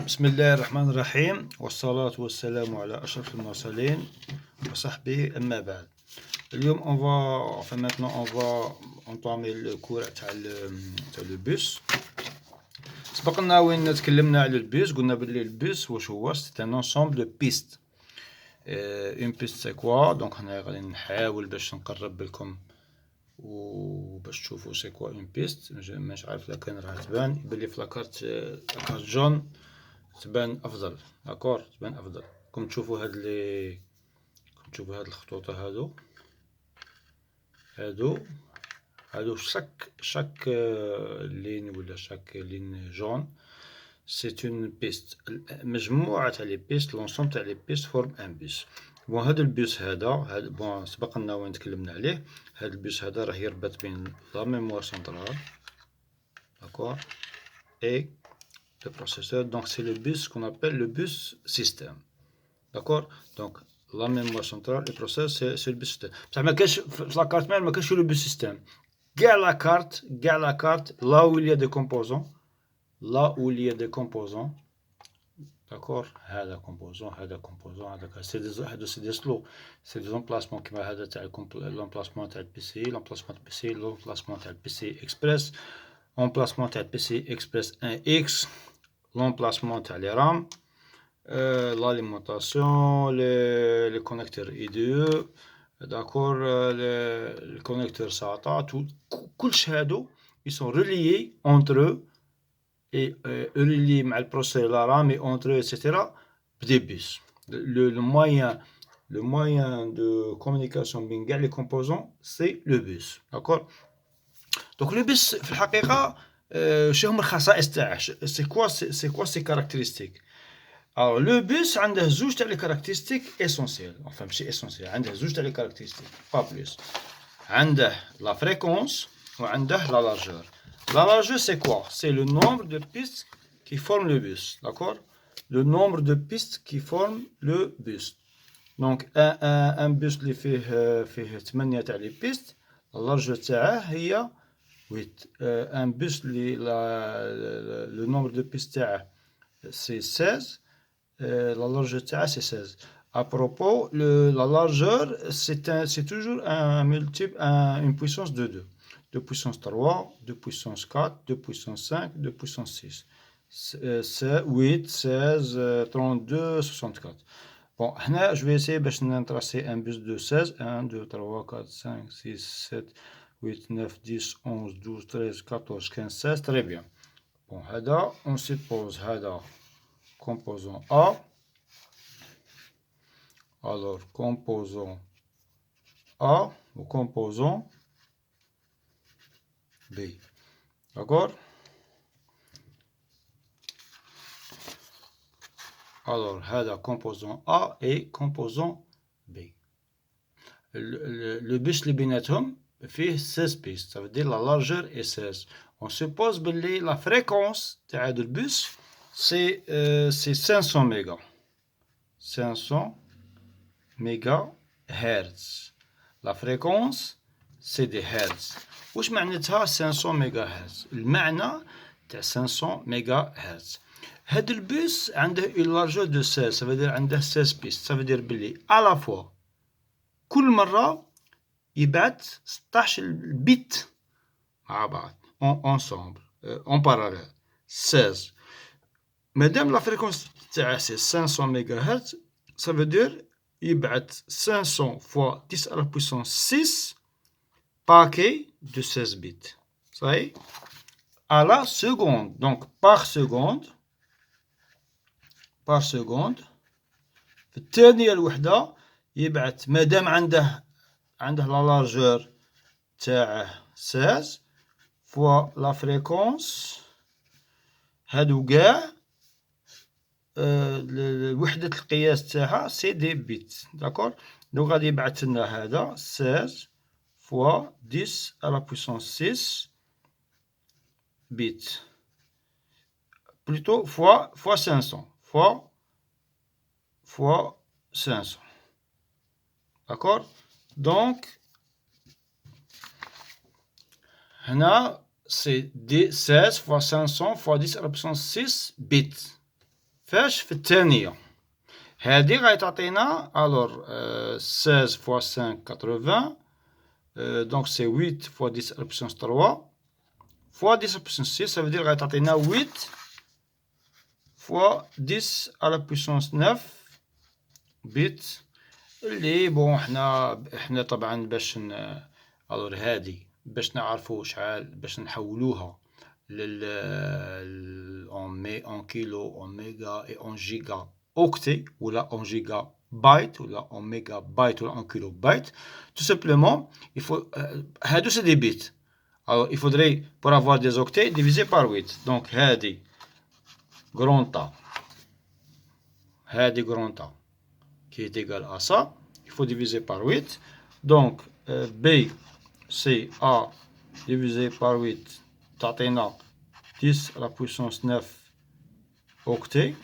بسم الله الرحمن الرحيم والصلاة والسلام على أشرف المرسلين وصحبه أما بعد. اليوم maintenant on va entamer le cours تاع لو بوس. سبقنا وين تكلمنا على البوس قلنا بلي البوس واش هو c'est un ensemble de pistes. une piste c'est quoi donc هنا غادي نحاول باش نقرب لكم وباش تشوفوا سي كوا اون بيست. مش عارف الا كان راه تبان بلي في لاكارت جون تبان افضل. داكور تبان افضل. كم تشوفوا هاد لي تشوفوا هاد الخطوط هادو شاك لين ولا شاك لين جون سي اون بيست. مجموعة تاع لي بيست لونسوم تاع لي بيست فورم ان بوس. بون هاد البوس هذا بون سبقنا وين تكلمنا عليه. هاد البوس هذا راه يربط بين لا ميموار سنترال داكور اي le processeur. Donc c'est le bus qu'on appelle le bus système. D'accord. Donc la mémoire centrale et le processeur c'est le bus système. Ça ما كاش في la carte mère ما كاش le bus système. كاع la carte là où il y a des composants d'accord. هذا composant هذا c'est des slots, c'est des emplacements كيما هذا تاع l'emplacement تاع البي l'emplacement تاع البي l'emplacement تاع البي express, emplacement تاع البي express 1x, l'emplacement تاع les RAM, l'alimentation, les connecteurs IDE, d'accord, les connecteurs SATA, tout كلش هادو ils sont reliés entre eux et reliés مع البروسيسور la RAM et entre eux etc. des bus. Le moyen de communication بين كاع les composants c'est le bus. d'accord. donc le bus في الحقيقة شنو هما الخصائص تاعه c'est quoi ses caractéristiques. alors le bus عنده زوج تاع les caractéristiques essentielles, enfin ماشي essentielles, عنده زوج تاع les caractéristiques pas plus. عنده la fréquence وعنده la largeur. La largeur c'est quoi? C'est le nombre de pistes qui forment le bus, d'accord. le nombre de pistes qui forment le bus. donc un bus اللي فيه 8 تاع les pistes la largeur تاعه هي 8. un bus اللي le nombre de pistes تاعه c'est 16. la largeur تاعه c'est 16. à propos la largeur c'est toujours un multiple, une puissance de 2. 2 puissance 3, 2 puissance 4, 2 puissance 5, 2 puissance 6. 8, 16, 32, 64. Bon, هنا je vais essayer باش نtracer un bus de 16. 1, 2, 3, 4, 5, 6, 7, 8, 9, 10, 11, 12, 13, 14, 15, 16. Très bien. Bon, هذا on suppose هذا composant A. alors composant A ou composant B. D'accord. alors هذا composant A et composant B. le bus اللي بيناتهم فيه 16 pistes, ça veut dire la largeur est 16. on suppose بلي la fréquence تاع هذا البوس c'est 500 mégas. 500 mégahertz. la fréquence c'est des hertz. واش معناتها 500 mégahertz؟ المعنى تاع 500 mégahertz هاد البوس عنده une largeur de 16, ça veut dire عنده 16 pistes. ça veut dire بلي à la fois كل مرة يبعث 16 بت مع بعض ensemble en parallèle 16. مادام la fréquence تاعه c'est 500 mégahertz, ça veut dire يبعث 500 fois 10 à la puissance 6 paquets de 16 bits. ça y est, à la seconde. donc par seconde في الثانية الوحدة يبعث مادام عنده la largeur تاعه 16 fois la fréquence هادو كاع وحدة القياس تاعها سي دي بيت. داكور. دونك غادي يبعث لنا هذا 16 fois 10 à la puissance 6 bits plutôt fois 500 fois 500. d'accord. donc هنا c'est 16 fois 500 fois 10 à la puissance 6 bits. فاش في الثانية هادي غيتعطينا الوغ 16 fois 5 80 دونك سي 8 fois 10 على puissance 3 fois 10 على puissance 6 ça veut dire غيتعطينا 8 fois 10 على puissance 9 بيت اللي بون حنا طبعا باش الوغ هادي باش نعرفو شحال باش نحولوها en kilo, en méga et en giga octet, ou là en gigabyte, ou là en mégabyte, ou là en kilobyte. Tout simplement, il faut, c'est des bits. Alors, il faudrait, pour avoir des octets, diviser par 8. Donc, hadi, grand A, grand A, qui est égal à ça, il faut diviser par 8. Donc, B, c'est A divisé par 8, تعطينا 10 à la puissance 9 octets.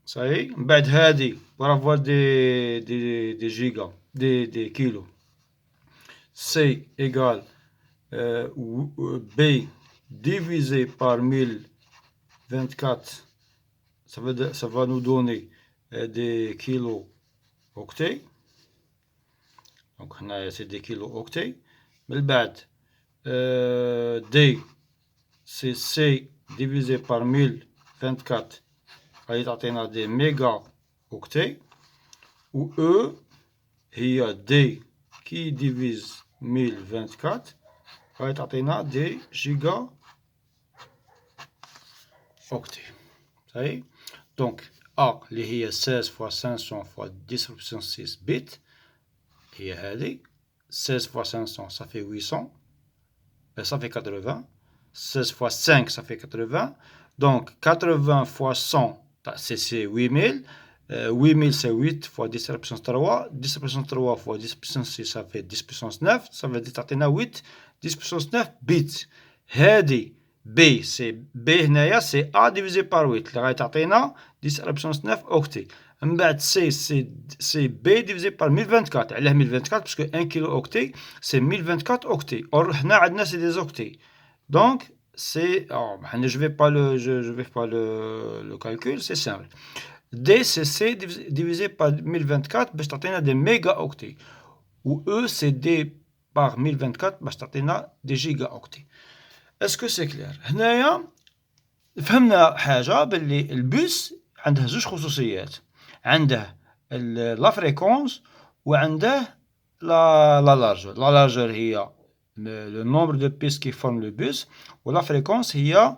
Ça y est. بعد هادي pour avoir des gigas, des kilos. C égale B divisé par 1024. Ça va nous donner des kilos octets. Donc c'est des kilos octets. Mais بعد D c'est C divisé par 1024 غيعطينا des méga octets. Ou E هي D qui divise 1024 غيعطينا des giga octets. Ça y est. Donc A اللي هي 16 fois 500 fois 10 puissance 6 bits هي هذه 16 fois 500 ça fait 800 ça fait 80 16 fois 5 ça fait 80 donc 80 fois 100 c'est 8000 8000 c'est 8 fois 10 à la puissance 3 10 à la puissance 3 fois 10 puissance 6 ça fait 10 puissance 9 ça veut dire تعطينا 8 10 puissance 9 bits هذه B c'est B هنايا c'est A divisé par 8 اللي غيتعطينا 10 à la puissance 9 octet. من بعد C c'est B divisé par 1024 علاه 1024 parce que 1 kilo octet c'est 1024 octets. Or هنا عندنا c'est des octets. Donc c'est je vais pas le calcul, c'est simple. D c'est C divisé par 1024 باش تعطينا des mégaoctets. Ou E c'est D par 1024 باش تعطينا des gigaoctets. Est-ce que c'est clair؟ هنايا فهمنا حاجة باللي البوس عنده زوج خصوصيات. عنده لا فريكونس وعنده لا لارجور. لا لارجور هي le nombre de pistes qui forment le bus ou la fréquence هي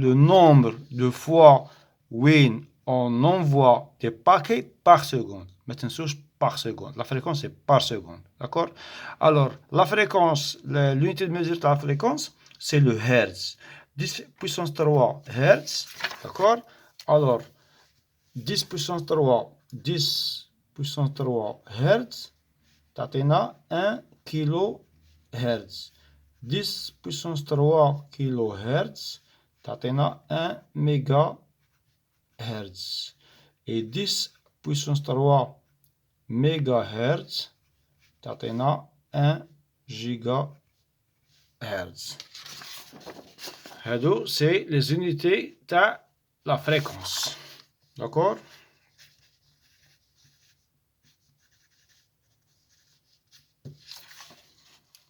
le nombre de fois وين on envoie des paquets par seconde. ما تنسوش par seconde. La fréquence c'est par seconde. D'accord? Alors, la fréquence, l'unité de mesure de la fréquence, c'est le hertz. 10 puissance 3 hertz. D'accord? Alors, 10 puissance 3, 10 puissance 3 hertz, تعطينا 1 kilo hertz. 10 puissance 3 kilo hertz, تعطينا 1 méga hertz. Et 10 puissance 3 mégahertz, تعطينا 1 gigahertz. هادو c'est les unités تاع la fréquence. D'accord?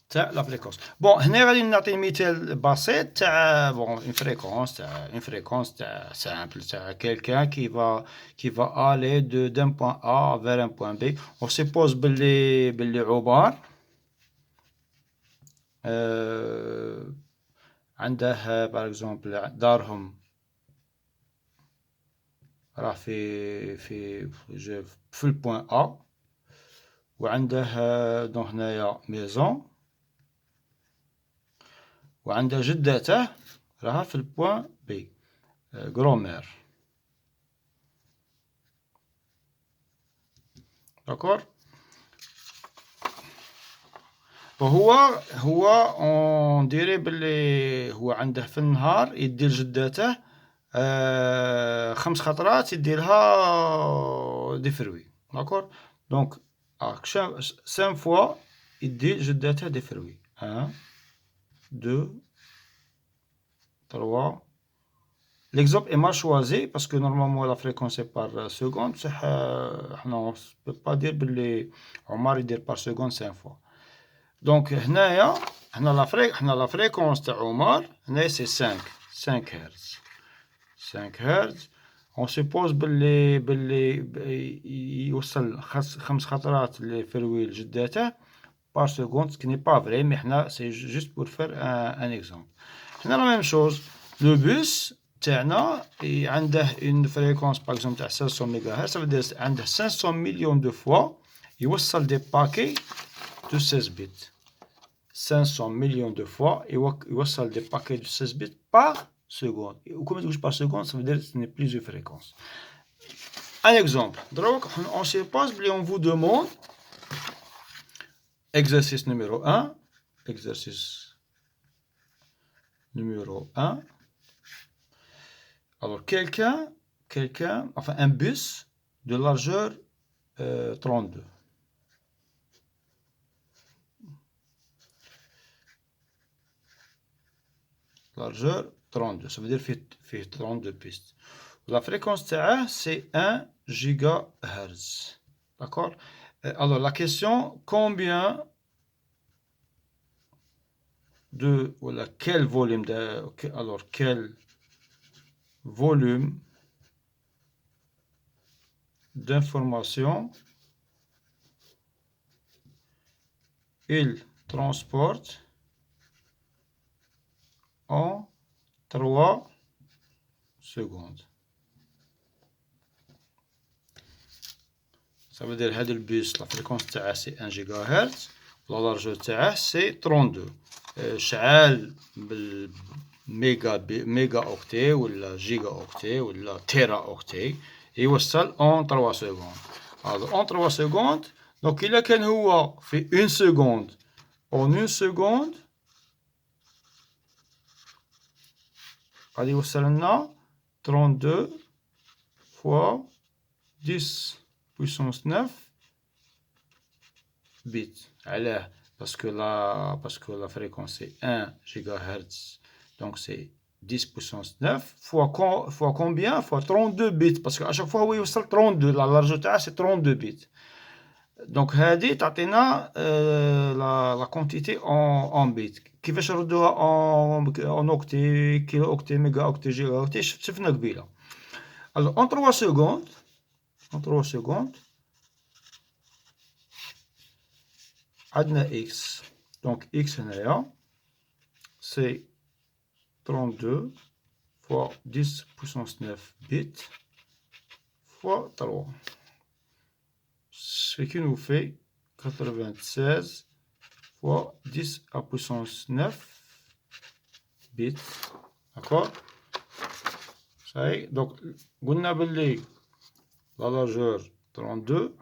تاع لا فريكونس. بون هنا غادي نعطي مثال بسيط تاع بون اون فريكونس تاع سامبل تاع كيلكان كي فا الي دان بوين ا فير ان بوين بي. اون سيبوز باللي عبار عنده باغ اكزومبل دارهم راه في البوين ا وعنده دونك هنايا ميزون وعنده جدته راها في البوين بي غرومير. داكور. هو اون ديري بلي هو عنده في النهار يدير جدته 5 خطرات يديرها دي فروي. داكور. دونك 5 فوا يدي جدته دي فروي. 1 2 3. L'exemple est mal choisi parce que normalement la fréquence est par seconde. On ne peut pas dire que Omar يدير par seconde 5 fois. Donc هنايا la fréquence de Omar c'est 5 Hz. 5 Hz. On suppose باللي يوصل 5 خطرات لفروي لجداته par seconde, ce qui n'est pas vrai, mais c'est juste pour faire un exemple. On a la même chose. Le bus تاعنا عنده une fréquence par exemple تاع 500 MHz, ça veut dire عنده 500 millions de fois يوصل des paquets de 16 bits. 500 millions de fois يوصل des paquets de 16 bits par seconde. Ou comme je par seconde, ça veut dire que ce n'est plus une fréquence. Un exemple. Donc, on suppose et on vous demande exercice numéro 1. Exercice numéro 1. Alors, enfin un bus de largeur 32. Largeur 32, ça veut dire fait 32 pistes. La fréquence تاعه c'est 1 GHz. D'accord? Alors la question, combien de voilà quel volume quel volume d'information il transporte en 3 secondes. Ça veut dire que le bus, la fréquence c'est 1 GHz, la largeur c'est 32. شعال بالميجا اوكتي ولا جيجا اوكتي ولا تيرا اوكتي يوصل en 3 secondes. Alors en 3 secondes, donc إلا كان هو في 1 seconde en 1 seconde غادي يوصل لنا 32 fois 10 puissance 9 bits. علاه parce que la fréquence c'est 1 GHz, donc c'est 10 puissance 9 fois combien? Fois 32 bits, parce qu'à chaque fois il y a 32, la largeur c'est 32 bits. Donc هذه تعطينا la quantité en bits. كيفاش نردوها en octet, kilo octet, méga octet, giga octet شفنا قبيله. Alors en 3 secondes عندنا x. Donc x هنايا c'est 32 fois 10 puissance 9 bits fois 3. Ce qui nous fait 96 fois 10 à puissance 9 bits. D'accord? Ça y est. Donc, on a la largeur 32.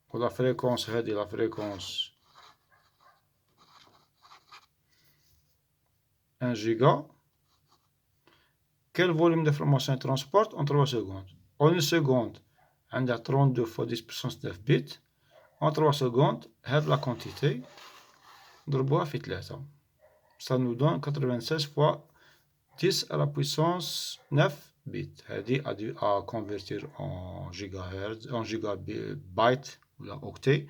Pour la fréquence, la fréquence 1 giga. Quel volume d'information il transporte en 3 secondes? En 1 seconde, on a 32 fois 10 puissance 9 bits. En 3 secondes, la quantité, ça nous donne 96 fois 10 à la puissance 9 bits. C'est à convertir en gigahertz, en gigabyte, ou la octet,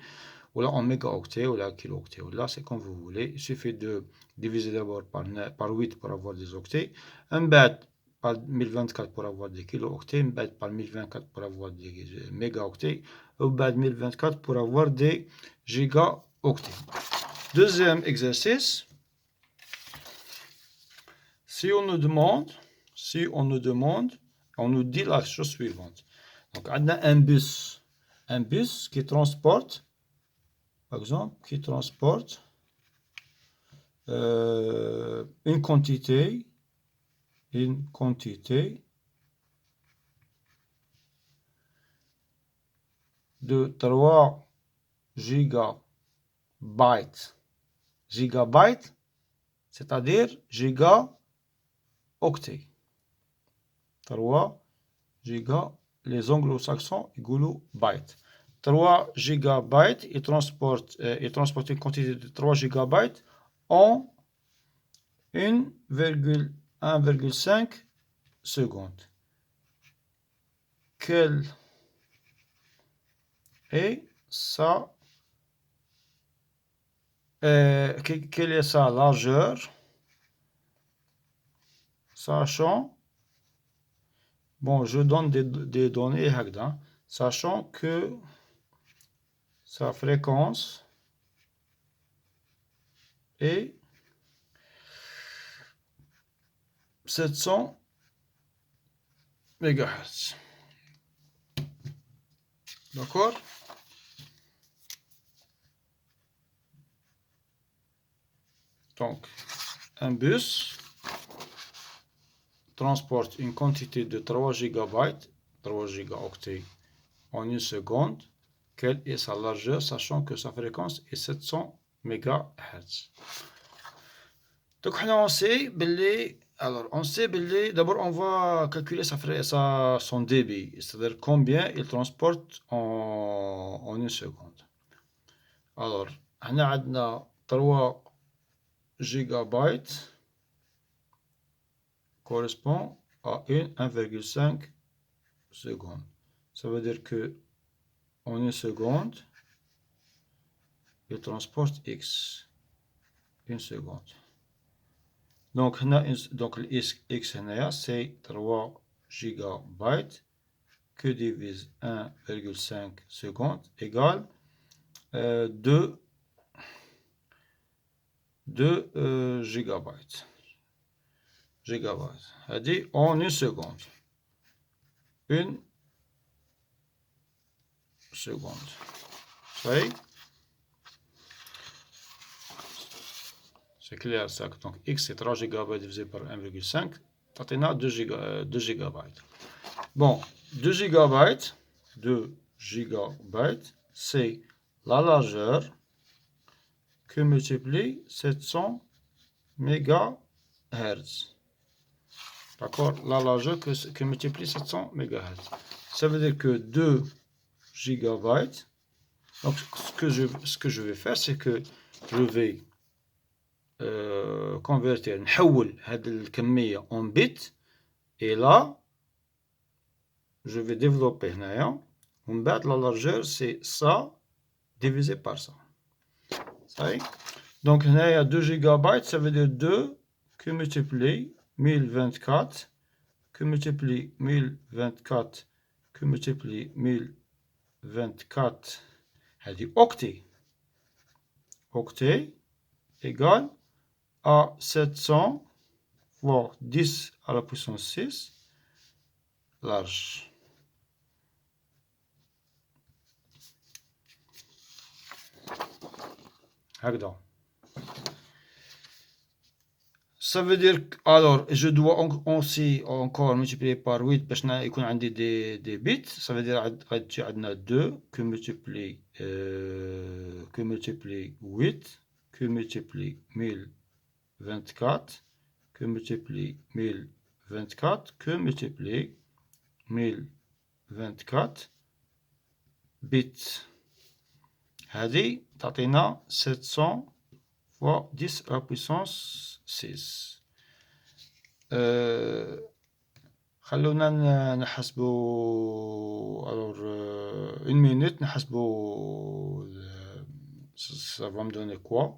ou là en mégaoctet, ou là kilooctet, ou là c'est comme vous voulez. Il suffit de diviser d'abord par 8 pour avoir des octets, un bit par 1024 pour avoir des kilooctets, un bit par 1024 pour avoir des mégaoctets, un bit 1024 pour avoir des gigaoctets. Deuxième exercice. Si on nous demande, on nous dit la chose suivante. Donc, on a un bus qui transporte, par exemple, une quantité de 3 gigabytes. Gigabytes, c'est-à-dire gigaoctets. 3 giga, les anglo-saxons يقولوا bytes. 3 gigabytes, il transporte une quantité de 3 gigabytes en 1,2 1,5 secondes. Quelle est sa quelle est sa largeur, sachant, bon, je donne des données هكذا, sachant que sa fréquence est 700 MHz. D'accord? Donc, un bus transporte une quantité de 3 GB, 3 gigaoctets en une seconde. Quelle est sa largeur, sachant que sa fréquence est 700 MHz. Donc, on sait, d'abord, on va calculer son débit, c'est-à-dire combien il transporte en une seconde. Alors, on a 3 gigabytes correspond à 1,5 secondes. Ça veut dire que en une seconde, il transporte X. Une seconde. Donc, le X c'est 3 gigabytes que divise 1,5 secondes égale 2 gigabytes. C'est-à-dire en une seconde. Une seconde. C'est clair ça. Donc X c'est 3 GB divisé par 1,5. On a 2 gigabytes. Bon, 2 gigabytes, c'est la largeur que multiplie 700 MHz. D'accord? La largeur que multiplie 700 MHz. Ça veut dire que 2 gigabytes. Donc, ce que je vais faire, c'est que je vais convertir, نحول هذه الكمية en bits. Et là, je vais développer هنايا. ومن بعد la largeur, c'est ça divisé par ça. Ça y est. Donc, هنايا 2 gigabytes, ça veut dire 2 que multiplie 1024, que multiplie 1024, que multiplie 1024, هذه octet. Octet égale à 700 fois 10 à la puissance 6 large. هكذا. Ça veut dire, alors, je dois aussi encore multiplier par 8 باش يكون عندي des bits. Ça veut dire غتجي عندنا 2 que multiplie 8 que multiplie 1024 que multiplie 1024 que multiplie 1024 bits. هذه تعطينا 700 fois 10 à la puissance 6. خلونا نحسبوا alors une minute نحسبوا ça va me donner quoi.